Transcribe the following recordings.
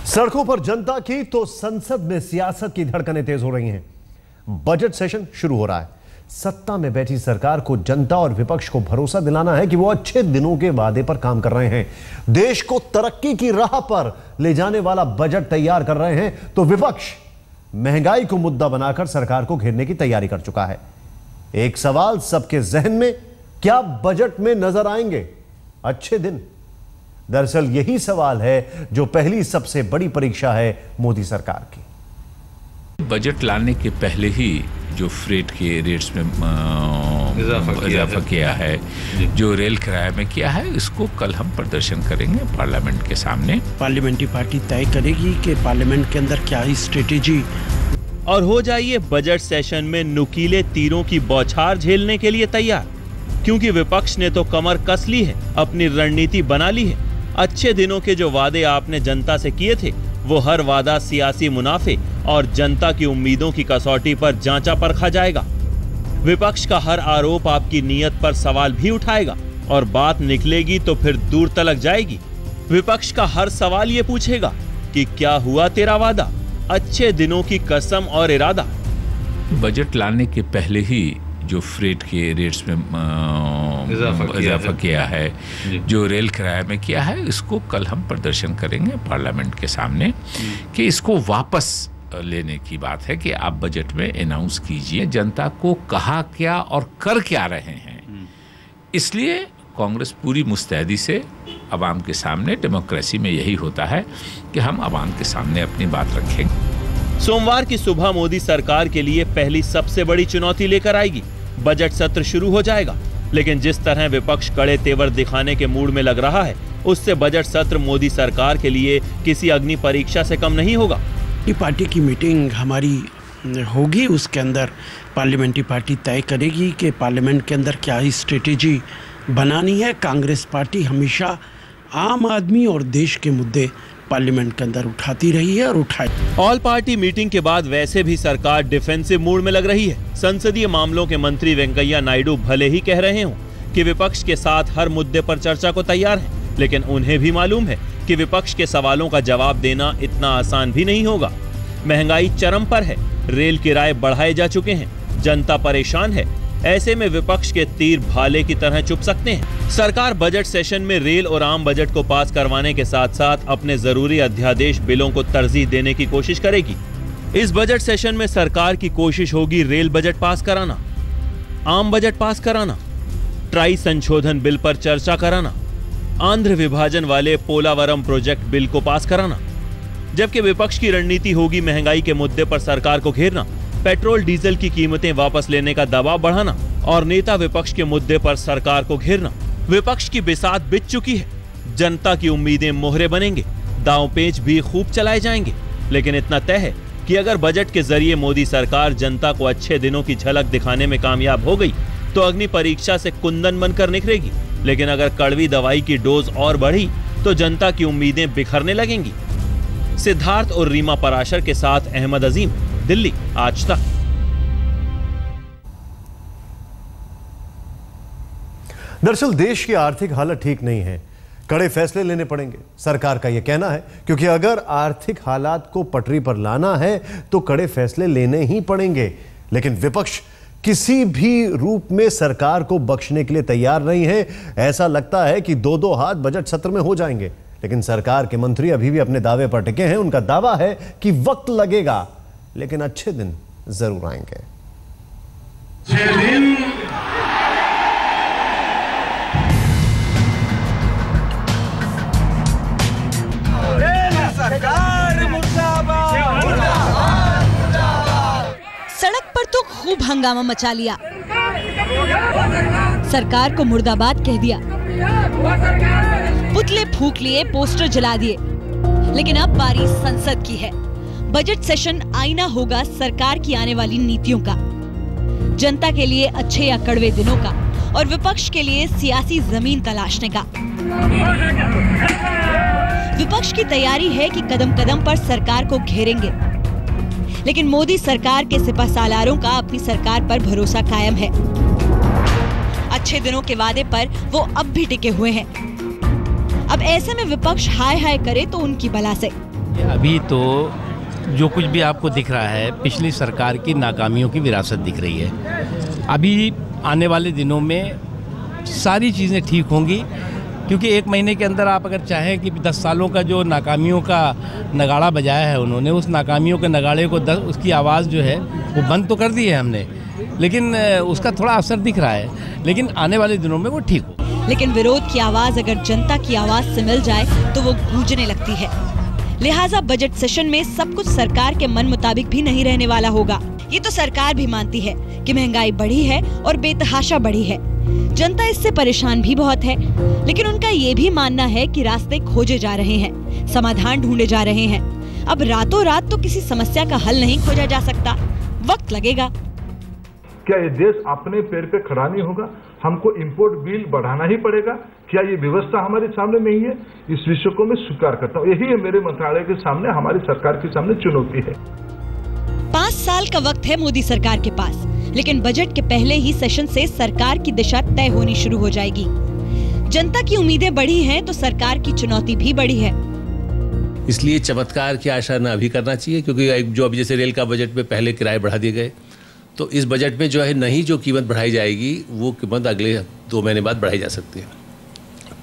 सड़कों पर जनता की तो संसद में सियासत की धड़कनें तेज हो रही हैं। बजट सेशन शुरू हो रहा है। सत्ता में बैठी सरकार को जनता और विपक्ष को भरोसा दिलाना है कि वो अच्छे दिनों के वादे पर काम कर रहे हैं, देश को तरक्की की राह पर ले जाने वाला बजट तैयार कर रहे हैं। तो विपक्ष महंगाई को मुद्दा बनाकर सरकार को घेरने की तैयारी कर चुका है। एक सवाल सबके जहन में, क्या बजट में नजर आएंगे अच्छे दिन? दरअसल यही सवाल है जो पहली सबसे बड़ी परीक्षा है मोदी सरकार की। बजट लाने के पहले ही जो फ्रेट के रेट्स में इजाफा किया है, जो रेल किराए में किया है, इसको कल हम प्रदर्शन करेंगे पार्लियामेंट के सामने। पार्लियामेंट्री पार्टी तय करेगी कि पार्लियामेंट के अंदर क्या ही स्ट्रेटेजी। और हो जाइए बजट सेशन में नुकीले तीरों की बौछार झेलने के लिए तैयार, क्योंकि विपक्ष ने तो कमर कस ली है, अपनी रणनीति बना ली है। अच्छे दिनों के जो वादे आपने जनता से किए थे, वो हर वादा सियासी मुनाफे और जनता की उम्मीदों की कसौटी पर जांचा परखा जाएगा। विपक्ष का हर आरोप आपकी नीयत पर सवाल भी उठाएगा और बात निकलेगी तो फिर दूर तलक जाएगी। विपक्ष का हर सवाल ये पूछेगा कि क्या हुआ तेरा वादा, अच्छे दिनों की कसम और इरादा। बजट लाने के पहले ही जो फ्रेट के रेट्स में इजाफा किया है, जो रेल किराए में किया है, इसको कल हम प्रदर्शन करेंगे पार्लियामेंट के सामने कि इसको वापस लेने की बात है कि आप बजट में अनाउंस कीजिए जनता को कहा क्या और कर क्या रहे हैं। इसलिए कांग्रेस पूरी मुस्तैदी से अवाम के सामने, डेमोक्रेसी में यही होता है कि हम अवाम के सामने अपनी बात रखेंगे। सोमवार की सुबह मोदी सरकार के लिए पहली सबसे बड़ी चुनौती लेकर आएगी। बजट सत्र शुरू हो जाएगा, लेकिन जिस तरह विपक्ष कड़े तेवर दिखाने के मूड में लग रहा है, उससे बजट सत्र मोदी सरकार के लिए किसी अग्नि परीक्षा से कम नहीं होगा। पार्टी की मीटिंग हमारी होगी, उसके अंदर पार्लियामेंट्री पार्टी तय करेगी कि पार्लियामेंट के अंदर क्या ही स्ट्रेटेजी बनानी है। कांग्रेस पार्टी हमेशा आम आदमी और देश के मुद्दे पार्लियामेंट के अंदर उठाती रही है और उठाए। ऑल पार्टी मीटिंग के बाद वैसे भी सरकार डिफेंसिव मूड में लग रही है। संसदीय मामलों के मंत्री वेंकैया नायडू भले ही कह रहे हों कि विपक्ष के साथ हर मुद्दे पर चर्चा को तैयार है, लेकिन उन्हें भी मालूम है कि विपक्ष के सवालों का जवाब देना इतना आसान भी नहीं होगा। महंगाई चरम पर है, रेल किराए बढ़ाए जा चुके हैं, जनता परेशान है। ऐसे में विपक्ष के तीर भाले की तरह चुभ सकते हैं। सरकार बजट सेशन में रेल और आम बजट को पास करवाने के साथ साथ अपने जरूरी अध्यादेश बिलों को तरजीह देने की कोशिश करेगी। इस बजट सेशन में सरकार की कोशिश होगी रेल बजट पास कराना, आम बजट पास कराना, ट्राई संशोधन बिल पर चर्चा कराना, आंध्र विभाजन वाले पोलावरम प्रोजेक्ट बिल को पास कराना। जबकि विपक्ष की रणनीति होगी महंगाई के मुद्दे पर सरकार को घेरना, पेट्रोल डीजल की कीमतें वापस लेने का दबाव बढ़ाना और नेता विपक्ष के मुद्दे पर सरकार को घेरना। विपक्ष की बिसात बिछ चुकी है, जनता की उम्मीदें मोहरे बनेंगे, दांव-पेच भी खूब चलाए जाएंगे। लेकिन इतना तय है कि अगर बजट के जरिए मोदी सरकार जनता को अच्छे दिनों की झलक दिखाने में कामयाब हो गई तो अग्नि परीक्षा से कुंदन बनकर निखरेगी। लेकिन अगर कड़वी दवाई की डोज और बढ़ी तो जनता की उम्मीदें बिखरने लगेंगी। सिद्धार्थ और रीमा पराशर के साथ अहमद अजीम, दिल्ली, आज तक। दरअसल देश की आर्थिक हालत ठीक नहीं है, कड़े फैसले लेने पड़ेंगे, सरकार का यह कहना है, क्योंकि अगर आर्थिक हालात को पटरी पर लाना है तो कड़े फैसले लेने ही पड़ेंगे। लेकिन विपक्ष किसी भी रूप में सरकार को बख्शने के लिए तैयार नहीं है। ऐसा लगता है कि दो हाथ बजट सत्र में हो जाएंगे, लेकिन सरकार के मंत्री अभी भी अपने दावे पर टिके हैं। उनका दावा है कि वक्त लगेगा, लेकिन अच्छे दिन जरूर आएंगे। सड़क पर तो खूब हंगामा मचा लिया, सरकार को मुर्दाबाद कह दिया, पुतले फूंक लिए, पोस्टर जला दिए। लेकिन अब बारी संसद की है। बजट सेशन आईना होगा सरकार की आने वाली नीतियों का, जनता के लिए अच्छे या कड़वे दिनों का और विपक्ष के लिए सियासी जमीन तलाशने का। विपक्ष की तैयारी है कि कदम कदम पर सरकार को घेरेंगे, लेकिन मोदी सरकार के सिपहसालारों का अपनी सरकार पर भरोसा कायम है। अच्छे दिनों के वादे पर वो अब भी टिके हुए हैं। अब ऐसे में विपक्ष हाय हाय करे तो उनकी बला से, अभी तो जो कुछ भी आपको दिख रहा है पिछली सरकार की नाकामियों की विरासत दिख रही है। अभी आने वाले दिनों में सारी चीज़ें ठीक होंगी, क्योंकि 1 महीने के अंदर आप अगर चाहें कि 10 सालों का जो नाकामियों का नगाड़ा बजाया है उन्होंने, उस नाकामियों के नगाड़े को उसकी आवाज़ जो है वो बंद तो कर दी है हमने, लेकिन उसका थोड़ा असर दिख रहा है, लेकिन आने वाले दिनों में वो ठीक हो। लेकिन विरोध की आवाज़ अगर जनता की आवाज़ से मिल जाए तो वो गूंजने लगती है। लिहाजा बजट सेशन में सब कुछ सरकार के मन मुताबिक भी नहीं रहने वाला होगा। ये तो सरकार भी मानती है कि महंगाई बढ़ी है और बेतहाशा बढ़ी है। जनता इससे परेशान भी बहुत है, लेकिन उनका ये भी मानना है कि रास्ते खोजे जा रहे हैं, समाधान ढूंढे जा रहे हैं। अब रातों रात तो किसी समस्या का हल नहीं खोजा जा सकता, वक्त लगेगा। क्या ये देश अपने पैर पे खड़ा नहीं होगा? हमको इंपोर्ट बिल बढ़ाना ही पड़ेगा? क्या ये व्यवस्था हमारे सामने नहीं है? इस विषय को मैं स्वीकार करता हूँ। यही है मेरे मंत्रालय के सामने, हमारी सरकार के सामने चुनौती है। 5 साल का वक्त है मोदी सरकार के पास, लेकिन बजट के पहले ही सेशन से सरकार की दिशा तय होनी शुरू हो जाएगी। जनता की उम्मीदें बढ़ी हैं तो सरकार की चुनौती भी बढ़ी है। इसलिए चमत्कार की आशा न अभी करना चाहिए, क्योंकि जो अभी जैसे रेल का बजट में पहले किराए बढ़ा दिए गए, तो इस बजट में जो है नहीं जो कीमत बढ़ाई जाएगी वो कीमत अगले 2 महीने बाद बढ़ाई जा सकती है।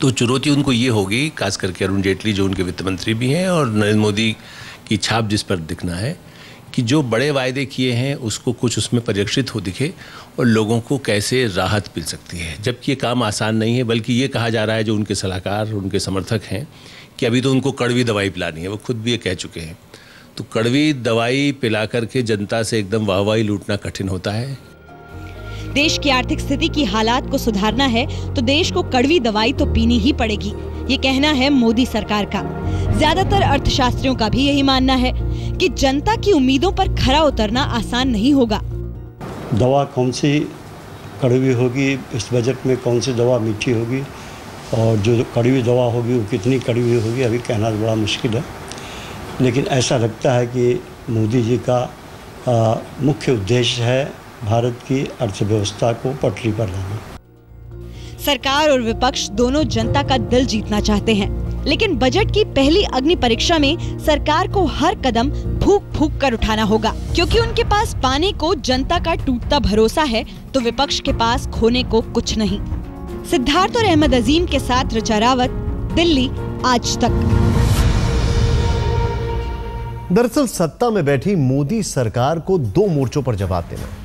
तो चुनौती उनको ये होगी, खास करके अरुण जेटली जो उनके वित्त मंत्री भी हैं और नरेंद्र मोदी की छाप जिस पर दिखना है, कि जो बड़े वायदे किए हैं उसको कुछ उसमें परिलक्षित हो दिखे और लोगों को कैसे राहत मिल सकती है। जबकि ये काम आसान नहीं है, बल्कि ये कहा जा रहा है जो उनके सलाहकार उनके समर्थक हैं कि अभी तो उनको कड़वी दवाई पिलानी है, वो खुद भी ये कह चुके हैं। तो कड़वी दवाई पिला करके जनता से एकदम वाहवाही लूटना कठिन होता है। देश की आर्थिक स्थिति की हालात को सुधारना है तो देश को कड़वी दवाई तो पीनी ही पड़ेगी, ये कहना है मोदी सरकार का। ज्यादातर अर्थशास्त्रियों का भी यही मानना है कि जनता की उम्मीदों पर खरा उतरना आसान नहीं होगा। दवा कौन सी कड़वी होगी, इस बजट में कौन सी दवा मीठी होगी और जो कड़वी दवा होगी वो कितनी कड़वी होगी, अभी कहना बड़ा मुश्किल है। लेकिन ऐसा लगता है कि मोदी जी का मुख्य उद्देश्य है भारत की अर्थव्यवस्था को पटरी पर लाना। सरकार और विपक्ष दोनों जनता का दिल जीतना चाहते हैं, लेकिन बजट की पहली अग्नि परीक्षा में सरकार को हर कदम फूंक फूंक कर उठाना होगा, क्योंकि उनके पास पाने को जनता का टूटता भरोसा है तो विपक्ष के पास खोने को कुछ नहीं। सिद्धार्थ और अहमद अजीम के साथ ऋचा रावत, दिल्ली, आज तक। दरअसल सत्ता में बैठी मोदी सरकार को 2 मोर्चों पर जवाब देना है।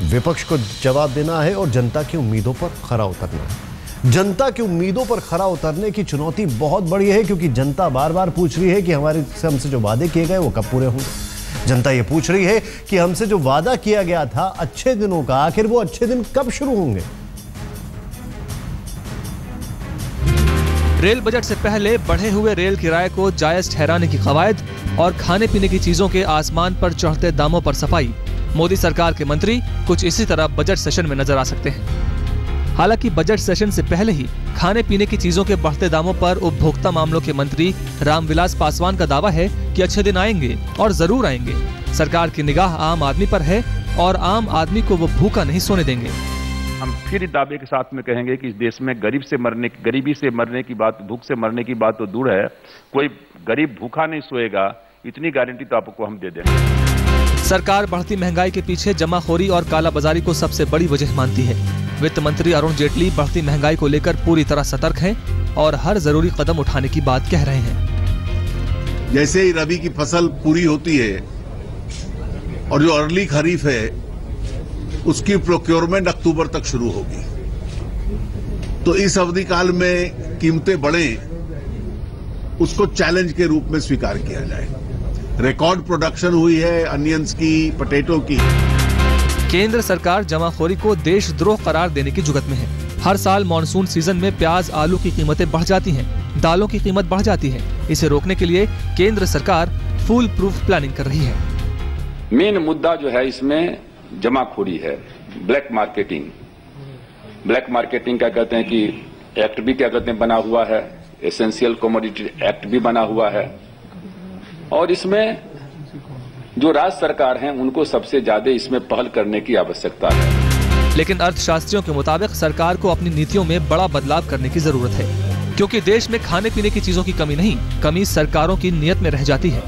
विपक्ष को जवाब देना है और जनता की उम्मीदों पर खरा उतरना है। जनता की उम्मीदों पर खरा उतरने की चुनौती बहुत बड़ी है, क्योंकि जनता बार बार पूछ रही है कि हमसे जो वादे किए गए वो कब पूरे होंगे। जनता ये पूछ रही है कि हमसे जो वादा किया गया था अच्छे दिनों का, आखिर वो अच्छे दिन कब शुरू होंगे। रेल बजट से पहले बढ़े हुए रेल किराए को जायज ठहराने की कवायद और खाने पीने की चीजों के आसमान पर चढ़ते दामों पर सफाई। मोदी सरकार के मंत्री कुछ इसी तरह बजट सेशन में नजर आ सकते हैं। हालांकि बजट सेशन से पहले ही खाने पीने की चीजों के बढ़ते दामों पर उपभोक्ता मामलों के मंत्री रामविलास पासवान का दावा है कि अच्छे दिन आएंगे और जरूर आएंगे। सरकार की निगाह आम आदमी पर है और आम आदमी को वो भूखा नहीं सोने देंगे। हम फिर इस दावे के साथ में कहेंगे कि इस देश में गरीबी से मरने की बात, भूख से मरने की बात तो दूर है, कोई गरीब भूखा नहीं सोएगा, इतनी गारंटी तो आपको हम दे देंगे। सरकार बढ़ती महंगाई के पीछे जमाखोरी और कालाबाजारी को सबसे बड़ी वजह मानती है। वित्त मंत्री अरुण जेटली बढ़ती महंगाई को लेकर पूरी तरह सतर्क हैं और हर जरूरी कदम उठाने की बात कह रहे हैं। जैसे ही रबी की फसल पूरी होती है और जो अर्ली खरीफ है उसकी प्रोक्योरमेंट अक्टूबर तक शुरू होगी, तो इस अवधि काल में कीमतें बढ़ें उसको चैलेंज के रूप में स्वीकार किया जाए। रिकॉर्ड प्रोडक्शन हुई है अनियंस की, पोटैटो की। केंद्र सरकार जमाखोरी को देशद्रोह करार देने की जुगत में है। हर साल मॉनसून सीजन में प्याज, आलू की कीमतें बढ़ जाती हैं, दालों की कीमत बढ़ जाती है। इसे रोकने के लिए केंद्र सरकार फुल प्रूफ प्लानिंग कर रही है। मेन मुद्दा जो है इसमें जमाखोरी है, ब्लैक मार्केटिंग। ब्लैक मार्केटिंग क्या कहते हैं कि एक्ट भी क्या कहते हैं बना हुआ है, एसेंशियल कमोडिटी एक्ट भी बना हुआ है, और इसमें जो राज्य सरकार हैं उनको सबसे ज्यादा इसमें पहल करने की आवश्यकता है। लेकिन अर्थशास्त्रियों के मुताबिक सरकार को अपनी नीतियों में बड़ा बदलाव करने की जरूरत है। क्योंकि देश में खाने पीने की चीजों की कमी नहीं, कमी सरकारों की नीयत में रह जाती है।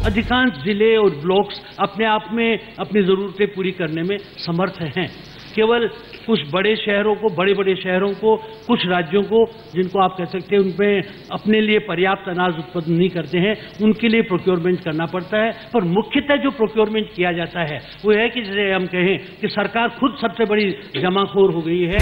अधिकांश जिले और ब्लॉक्स अपने आप में अपनी जरूरतें पूरी करने में समर्थ हैं। केवल कुछ बड़े शहरों को, बड़े शहरों को, कुछ राज्यों को, जिनको आप कह सकते हैं उनमें अपने लिए पर्याप्त अनाज उत्पन्न नहीं करते हैं, उनके लिए प्रोक्योरमेंट करना पड़ता है। पर मुख्यतः जो प्रोक्योरमेंट किया जाता है वो है कि जैसे हम कहें कि सरकार खुद सबसे बड़ी जमाखोर हो गई है।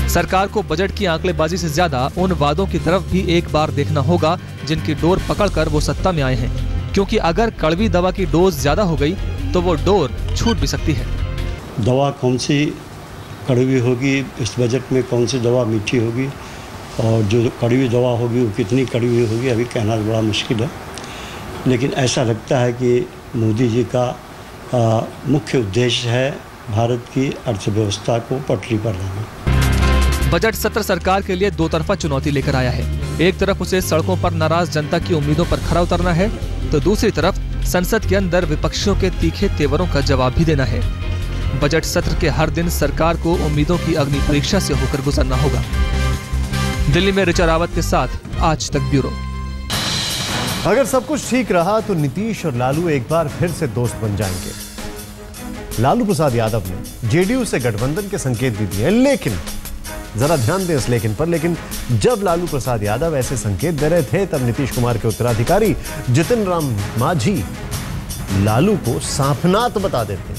सरकार को बजट की आंकड़ेबाजी से ज्यादा उन वादों की तरफ भी एक बार देखना होगा जिनकी डोर पकड़कर वो सत्ता में आए हैं, क्योंकि अगर कड़वी दवा की डोज ज्यादा हो गई तो वो डोर छूट भी सकती है। दवा कौन सी कड़वी होगी, इस बजट में कौन सी दवा मीठी होगी और जो कड़वी दवा होगी वो कितनी कड़वी होगी अभी कहना बड़ा मुश्किल है। लेकिन ऐसा लगता है कि मोदी जी का मुख्य उद्देश्य है भारत की अर्थव्यवस्था को पटरी पर लाना। बजट सत्र सरकार के लिए दो तरफा चुनौती लेकर आया है। एक तरफ उसे सड़कों पर नाराज जनता की उम्मीदों पर खरा उतरना है, तो दूसरी तरफ संसद के अंदर विपक्षियों के तीखे तेवरों का जवाब भी देना है। बजट सत्र के हर दिन सरकार को उम्मीदों की अग्नि परीक्षा से होकर गुजरना होगा। दिल्ली में ऋचा रावत के साथ आज तक ब्यूरो। अगर सब कुछ ठीक रहा तो नीतीश और लालू एक बार फिर से दोस्त बन जाएंगे। लालू प्रसाद यादव ने जेडीयू से गठबंधन के संकेत भी दिए, लेकिन जरा ध्यान दें इस लेकिन जब लालू प्रसाद यादव ऐसे संकेत दे रहे थे तब नीतीश कुमार के उत्तराधिकारी जितिन राम मांझी लालू को सांपनाथ बता देते।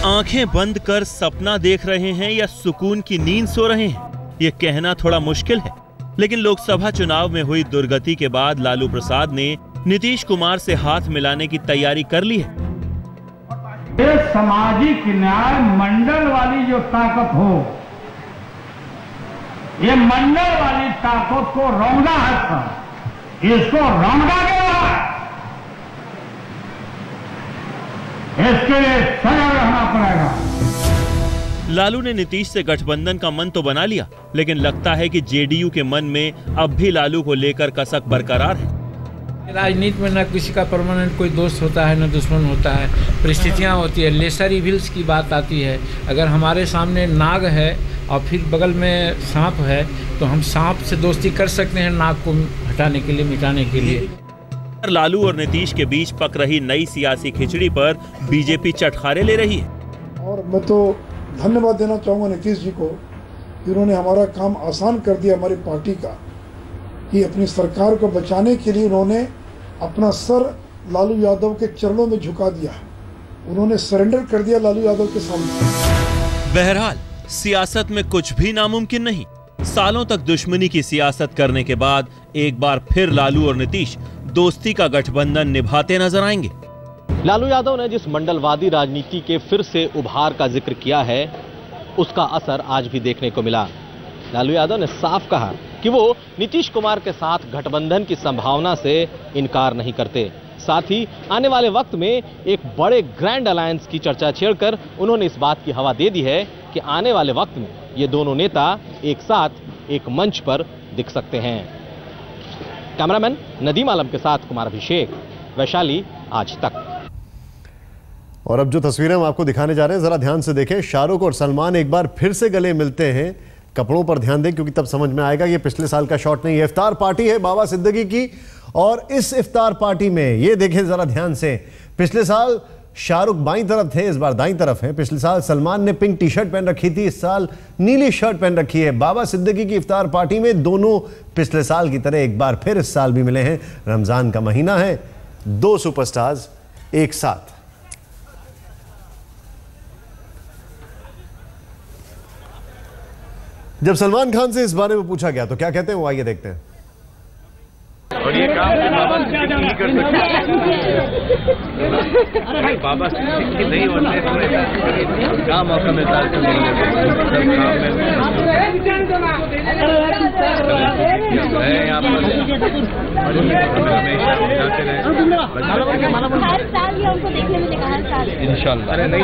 आंखें बंद कर सपना देख रहे हैं या सुकून की नींद सो रहे हैं, ये कहना थोड़ा मुश्किल है। लेकिन लोकसभा चुनाव में हुई दुर्गति के बाद लालू प्रसाद ने नीतीश कुमार से हाथ मिलाने की तैयारी कर ली है। ये सामाजिक न्याय मंडल वाली जो ताकत हो, ये मंडल वाली ताकत को रौंदा है, इसको रौंदा गया है, इसके लिए सजग रहना पड़ेगा। लालू ने नीतीश से गठबंधन का मन तो बना लिया, लेकिन लगता है कि जेडीयू के मन में अब भी लालू को लेकर कसक बरकरार है। राजनीति में न किसी का परमानेंट कोई दोस्त होता है न दुश्मन होता है, परिस्थितियां होती है, लेसर इविल्स की बात आती है। अगर हमारे सामने नाग है और फिर बगल में सांप है तो हम सांप से दोस्ती कर सकते हैं नाग को हटाने के लिए, मिटाने के लिए। लालू और नीतीश के बीच पक रही नई सियासी खिचड़ी पर बीजेपी चटखारे ले रही है। और मैं तो धन्यवाद देना चाहूँगा नीतीश जी को, जिन्होंने हमारा काम आसान कर दिया हमारी पार्टी का, कि अपनी सरकार को बचाने के लिए उन्होंने अपना सर लालू यादव के चरणों में झुका दिया, उन्होंने सरेंडर कर दिया लालू यादव के सामने। बहरहाल सियासत में कुछ भी नामुमकिन नहीं। सालों तक दुश्मनी की सियासत करने के बाद एक बार फिर लालू और नीतीश दोस्ती का गठबंधन निभाते नजर आएंगे। लालू यादव ने जिस मंडलवादी राजनीति के फिर से उभार का जिक्र किया है, उसका असर आज भी देखने को मिला। लालू यादव ने साफ कहा कि वो नीतीश कुमार के साथ गठबंधन की संभावना से इनकार नहीं करते। साथ ही आने वाले वक्त में एक बड़े ग्रैंड अलायंस की चर्चा छेड़कर उन्होंने इस बात की हवा दे दी है कि आने वाले वक्त में ये दोनों नेता एक साथ एक मंच पर दिख सकते हैं। कैमरामैन नदीम आलम के साथ कुमार अभिषेक, वैशाली, आज तक। और अब जो तस्वीरें हम आपको दिखाने जा रहे हैं जरा ध्यान से देखें। शाहरुख और सलमान एक बार फिर से गले मिलते हैं। कपड़ों पर ध्यान दें क्योंकि तब समझ में आएगा ये पिछले साल का शॉट नहीं है। इफ्तार पार्टी है बाबा सिद्दीकी की, और इस इफ्तार पार्टी में ये देखें जरा ध्यान से, पिछले साल शाहरुख बाईं तरफ थे, इस बार दाईं तरफ है। पिछले साल सलमान ने पिंक टी शर्ट पहन रखी थी, इस साल नीली शर्ट पहन रखी है। बाबा सिद्दीकी की इफ्तार पार्टी में दोनों पिछले साल की तरह एक बार फिर इस साल भी मिले हैं। रमजान का महीना है, दो सुपरस्टार्स एक साथ। जब सलमान खान से इस बारे में पूछा गया तो क्या कहते हैं वो आइए देखते हैं। और ये काम बाबा सिद्दीकी नहीं कर सकते, बाबा सिद्दीकी नहीं होते तो क्या मौका मिलता है तो नहीं है यहाँ पर हमेशा जाते रहे इंशाल्लाह। अरे नहीं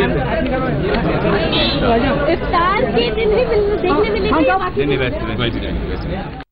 इफ्तार के दिन भी देखने मिलेंगे।